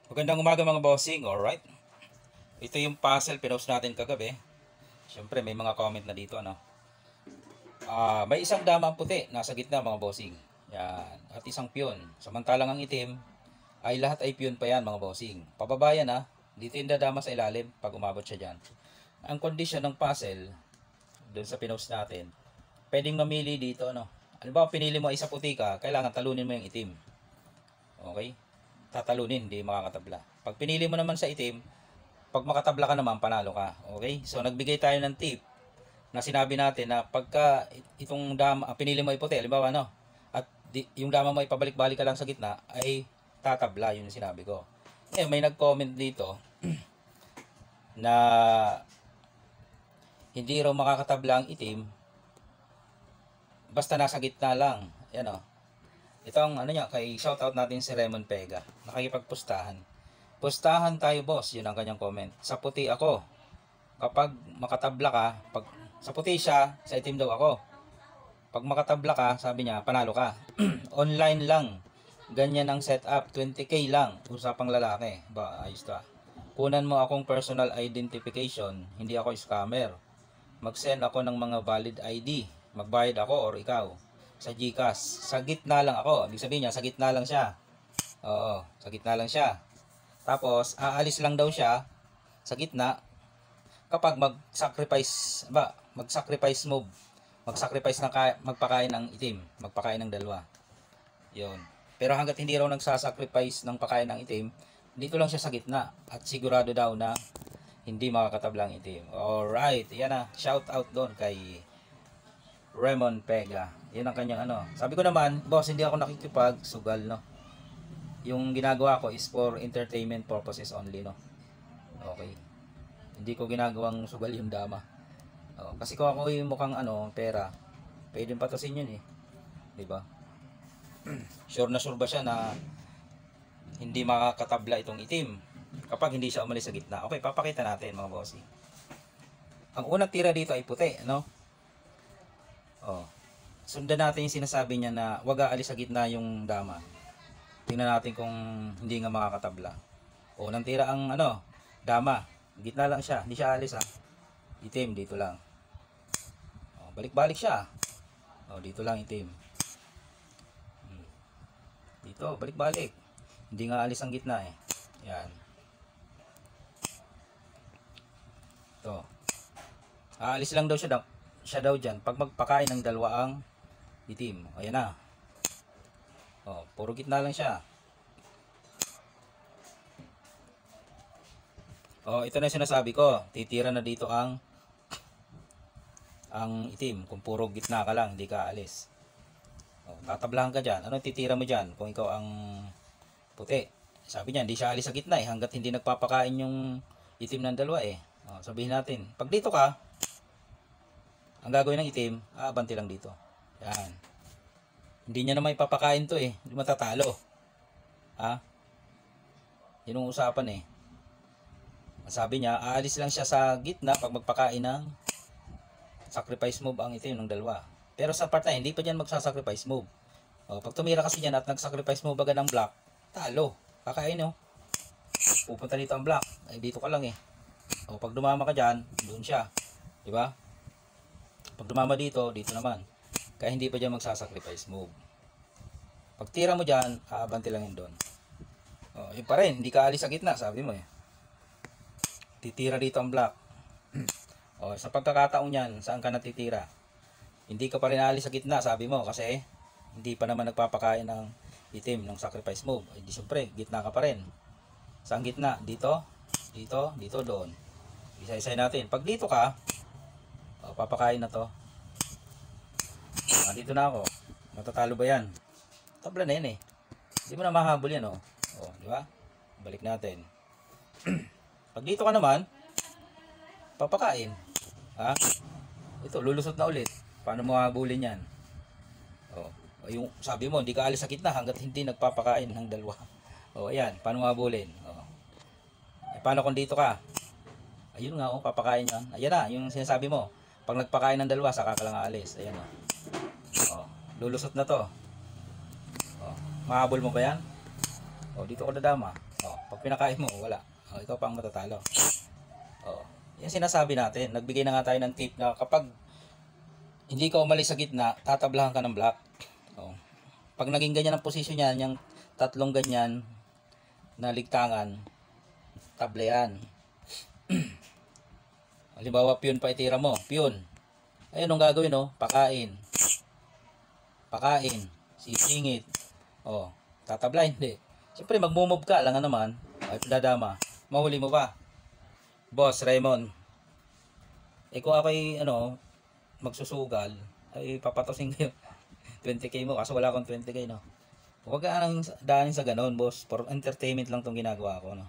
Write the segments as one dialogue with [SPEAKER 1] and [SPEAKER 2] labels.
[SPEAKER 1] Magandang umaga mga bossing, alright? Ito yung puzzle pinost natin kagabi. Siyempre may mga comment na dito ano. May isang dama ang puti nasa gitna mga bossing. Yan, at isang piyon. Samantalang ang itim ay lahat ay piyon pa yan mga bossing. Pababa yan ha. Dito yung dadama sa ilalim pag umabot siya dyan. Ang condition ng puzzle doon sa pinost natin, pwedeng mamili dito ano. Ano ba pinili mo isa puti ka, kailangan talunin mo yung itim. Okay? Tatalunin, hindi makakatabla. Pag pinili mo naman sa itim, pag makatabla ka naman, panalo ka. Okay? So, nagbigay tayo ng tip na sinabi natin na pagka itong dama, pinili mo ay puti, halimbawa, ano, at yung dama mo ay pabalik-balik ka lang sa gitna, ay tatabla, yun yung sinabi ko. Ngayon, may nag-comment dito na hindi raw makakatabla ang itim basta nasa gitna lang. Yan o. Itong ano niya, kay shoutout natin si Raymond Pega. Nakikipagpustahan. Pustahan tayo boss, yun ang kanyang comment. Sa puti ako. Kapag makatabla ka, pag sa puti siya, sa itim daw ako. Pag makatabla ka, sabi niya, panalo ka. Online lang. Ganyan ang setup, 20k lang. Usapang lalaki. Ba, ayos to. Kunan mo akong personal identification, hindi ako scammer. Mag-send ako ng mga valid ID. Magbayad ako or ikaw. Sa GCash. Sa gitna lang ako. Ibig sabihin niya, sa gitna lang siya. Oo, sa gitna lang siya. Tapos, aalis lang daw siya sa gitna kapag mag-sacrifice move. Mag-sacrifice na magpakain ng itim. Magpakain ng dalawa. Yun. Pero hanggat hindi raw nagsasacrifice ng pakain ng itim, dito lang siya sa gitna. At sigurado daw na hindi makakatablang itim. Alright. Yan na. Shout out doon kay Raymond Pega. Yan ang kanyang ano. Sabi ko naman, boss, hindi ako nakikipag-sugal, no. Yung ginagawa ko is for entertainment purposes only, no. Okay. Hindi ko ginagawang sugal yung dama. Kasi kung ako yung mukhang ano, pera, pwedeng patasin yun eh. 'Di ba? Sure na sure ba siya na hindi makakatabla itong itim kapag hindi siya umalis sa gitna? Okay, papakita natin mga bossy. Ang unang tira dito ay puti, no? Sundan natin yung sinasabi niya na wag aalis sa gitna yung dama. Tingnan natin kung hindi nga makakatabla. Unang tira ang ano, dama. Gitna lang siya, hindi siya alis ha. Itim, dito lang. Balik-balik siya. Dito lang itim. Dito, balik-balik. Hindi nga alis ang gitna eh. Yan. Ito. Aalis lang daw siya daw dyan pag magpakain ng dalawa ang itim. Ayan na. Puro gitna lang siya. Ito na yung sinasabi ko. Titira na dito ang itim. Kung puro gitna ka lang, hindi ka alis. Tatablahan ka dyan. Ano titira mo dyan kung ikaw ang puti? Sabi niya, hindi siya alis sa gitna eh. Hanggat hindi nagpapakain yung itim ng dalawa eh. Sabihin natin, pag dito ka, ang gagawin ng itim, abanti lang dito. Yan. Hindi niya naman ipapakain to eh. Hindi matatalo. Ha? Yun ang usapan eh. Sabi niya, aalis lang siya sa gitna pag magpakain ng sacrifice move ang itim ng dalawa. Pero sa part na, hindi pa dyan magsasacrifice move. Pag tumira kasi dyan at nag-sacrifice move agad ng black, talo. Kakain no. Pupunta dito ang black. Ay, dito ka lang eh. Pag dumama ka dyan, doon siya. Diba? Pag dumama dito, dito naman. Kaya hindi pa dyan magsasacrifice move. Pag tira mo dyan, aabanti lang yun doon. Yun pa rin, hindi ka alis sa gitna, sabi mo eh. Titira dito ang black. Sa pagkakataon yan, saan ka natitira? Hindi ka pa rin alis sa gitna, sabi mo, kasi hindi pa naman nagpapakain ng itim ng sacrifice move. Di syempre, gitna ka pa rin. Saan gitna? Dito, dito, dito, doon. Isa-isay natin. Pag dito ka, papakain na to. Dito na ako. Matatalo ba yan? Tabla na yan eh. Hindi mo na mahabol yan di ba? Balik natin. Pag dito ka naman, papakain. Ito, lulusot na ulit. Paano mo habulin yan? Yung sabi mo, hindi ka alis sa gitna hanggat hindi nagpapakain ng dalawa. Ayan. Paano mo habulin? Paano kung dito ka? Ayun nga, papakain yan. Ayan na, yung sinasabi mo. Pag nagpakain ng dalawa, saka ka lang aalis. Ayan lulusot na to. Mahabol mo ba yan? Dito ko nadama. Pag pinakain mo, wala. Ikaw pa ang matatalo. Oh. Yan sinasabi natin. Nagbigay na nga tayo ng tip na kapag hindi ka umalis sa gitna, tatablahan ka ng black. Oh. Pag naging ganyan ang posisyon niyan, yung tatlong ganyan na ligtangan, tablean. Halimbawa, pion pa itira mo. Pion. Ayun ang gagawin, no? Pakain. Pakain. Sisingit. Oh. Tatabla, hindi. Siyempre, magmumove ka lang naman. Ay, dadama. Mahuli mo pa. Boss, Raymond. Kung ako'y, magsusugal, ay papatosin kayo. 20k mo, kaso wala akong 20k, no? Huwag ka nang daanin sa ganon, boss. For entertainment lang tong ginagawa ko, no?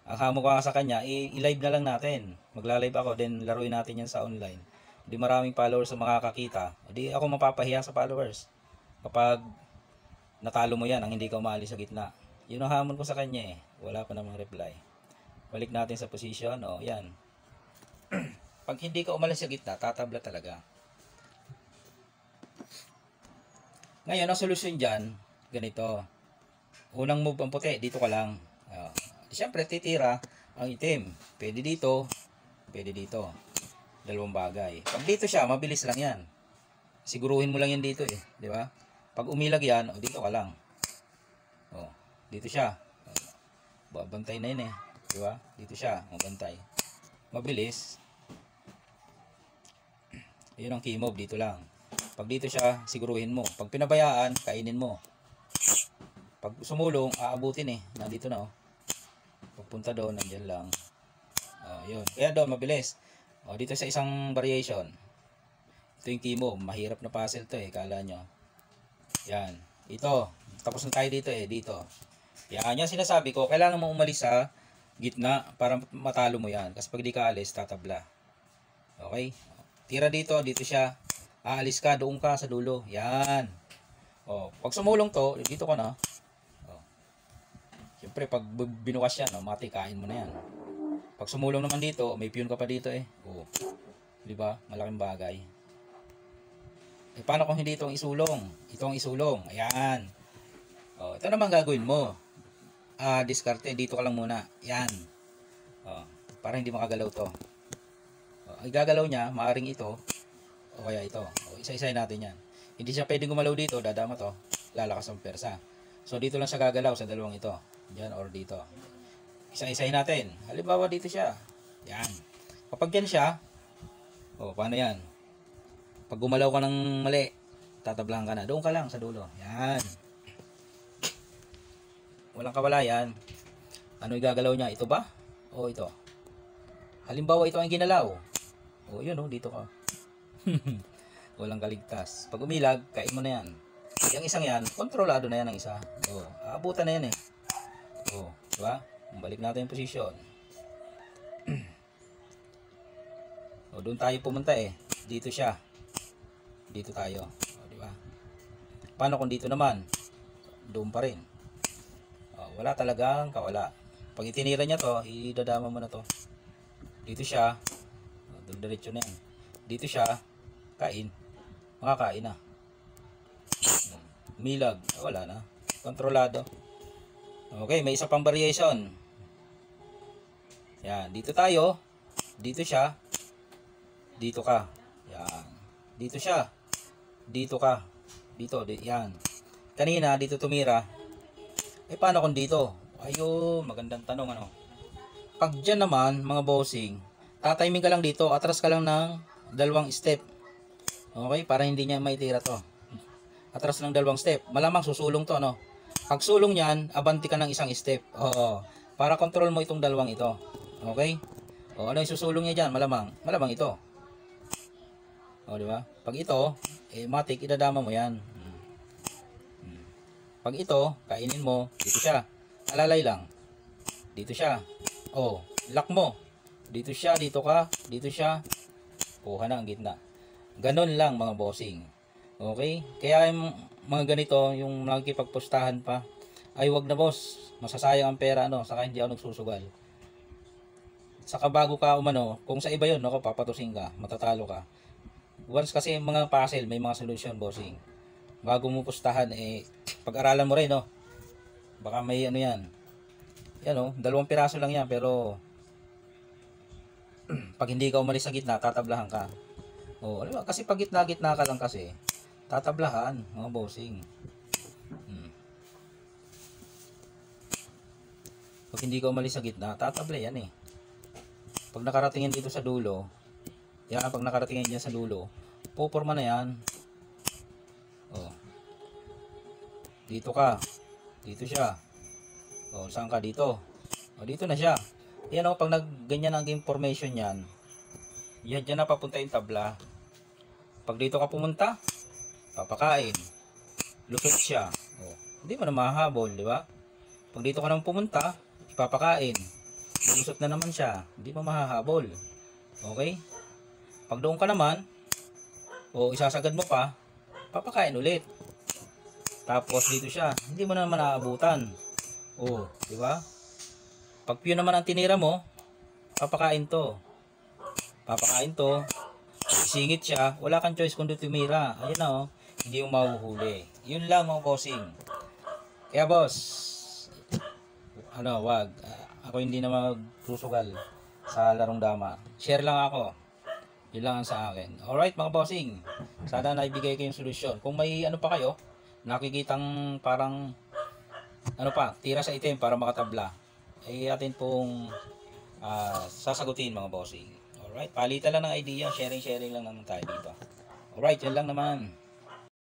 [SPEAKER 1] Ang hamon ko sa kanya, i-live na lang natin. Magla-live ako, then laruin natin yan sa online. Di maraming followers ang makakakita. Di ako mapapahiya sa followers. Kapag natalo mo yan, ang hindi ka umali sa gitna. Yun ang hamon ko sa kanya eh. Wala pa namang reply. Balik natin sa position. O, yan. Pag hindi ka umalis sa gitna, tatabla talaga. Ngayon, ang solusyon dyan, ganito. Unang move ang puti, dito ka lang. Siyempre, titira ang itim. Pwede dito, pwede dito. Dalawang bagay. Pag dito siya, mabilis lang yan. Siguruhin mo lang yan dito eh. Di ba? Pag umilag yan, dito ka lang. Dito siya. Babantay na yun eh. Di ba? Dito siya, mabantay. Mabilis. Yun ang key move, dito lang. Pag dito siya, siguruhin mo. Pag pinabayaan, kainin mo. Pag sumulong, aabutin eh. Nandito na oh. Pagpunta doon, nandyan lang. Yun. Kaya doon, mabilis. Dito sa isang variation. Ito yung key move. Mahirap na puzzle to eh. Kala nyo. Yan. Ito. Tapos na tayo dito eh. Dito. Yan. Yan sinasabi ko. Kailangan mo umalis sa gitna para matalo mo yan. Kasi pag di ka alis, tatabla. Okay? Tira dito. Dito siya. Aalis ka. Doon ka sa dulo. Yan. Pag sumulong to, dito ka na. Siyempre, pag binukas yan, matikain mo na yan. Pag sumulong naman dito, may piyon ka pa dito eh. Diba? Malaking bagay. Paano kung hindi itong isulong? Itong isulong. Ayan. Ito naman gagawin mo. Diskarte. Dito ka lang muna. Ayan. Para hindi makagalaw to. Ang gagalaw niya, maaring ito. O kaya ito. Isa-isahin natin yan. Hindi siya pwedeng gumalaw dito. Dadama to. Lalakas ang persa. So, dito lang siya gagalaw sa dalawang ito. Diyan or dito. Isa-isahin natin. Halimbawa dito siya. Yan. Kapag yan siya, paano yan? Pag gumalaw ka ng mali, tatablahan ka na. Doon ka lang sa dulo. Yan. Walang kawalayan. Ano igagalaw niya? Ito ba? O ito? Halimbawa ito ang ginalaw. Yun dito ka. Walang kaligtas. Pag umilag, kain mo na yan. Yung isang yan, kontrolado na yan ang isa. Aabutan na yan eh. Diba? Balik natin yung posisyon. Doon tayo pumunta eh. Dito siya. Dito tayo. Diba? Paano kung dito naman? Doon pa rin. Wala talagang kawala. Pag itinira niya to, idadama mo na to. Dito siya. Diretso na yan. Dito siya. Kain. Makakain na. Milag. Wala na. Kontrolado. Okay, may isa pang variation. Yan, dito tayo. Dito siya. Dito ka. Yan. Dito siya. Dito ka. Dito, yan. Kanina, dito tumira. Paano kung dito? Ayun, magandang tanong Pag dyan naman, mga bossing, tatiming ka lang dito, atras ka lang ng dalawang step. Okay, para hindi niya maitira to. Atras ng dalawang step. Malamang susulong to, Pag sulong yan, abanti ka ng isang step. Para control mo itong dalawang ito. Okay? Ano yung susulong niya dyan? Malamang. Malamang ito. Di ba? Pag ito, matik, idadama mo yan. Pag ito, kainin mo, dito siya. Alalay lang. Dito siya. Lock mo. Dito siya, dito ka, dito siya. Kuha na ang gitna. Ganon lang mga bossing. Okay? Kaya yung mga ganito, yung nakikipagpustahan pa, ay wag na boss, masasayang ang pera, saka hindi ako nagsusugal. Saka bago ka kung sa iba yun, papatusin ka, matatalo ka. Once kasi mga puzzle, may mga solution, bossing. Bago mo pustahan, pag-aralan mo rin, baka may yan, Yan o, 2 piraso lang yan, pero pag hindi ka umalis sa gitna, tatablahan ka. O, alam mo, kasi pag gitna-gitna ka lang kasi, tatablahan, mga bossing. Pag hindi ka umalis sa gitna, tatabla yan eh. Pag nakaratingin dito sa dulo, yan, pag nakaratingin dyan sa dulo, puporma na yan. O, dito ka, dito siya. O, saan ka dito? O, dito na siya. Yan o, pag ganyan ang game formation yan, yan dyan na papunta yung tabla. Pag dito ka pumunta, papakain. Lusot siya. O, hindi mo na mahahabol, di ba? Pag dito ka naman pumunta, ipapakain. Lusot na naman siya. Hindi mo mahahabol. Okay? Pag doon ka naman, o isasagad mo pa, papakain ulit. Tapos dito siya, hindi mo na naman naabutan. O, di ba? Pag piyon naman ang tinira mo, papakain to. Papakain to. Isingit siya, wala kang choice kundi tumira. Ayun na oh, hindi mo mahuhuli. Yun lang mga bossing. Kaya boss, wag. Ako hindi na magsusugal sa larong dama. Share lang ako. Yun lang ang sa akin. Alright mga bossing, sana naibigay ko yung solusyon. Kung may ano pa kayo, nakikitang parang tira sa itim para makatabla, ay atin pong sasagutin mga bossing. Alright, palitan lang ng idea, sharing lang naman tayo dito. Alright, yan lang naman.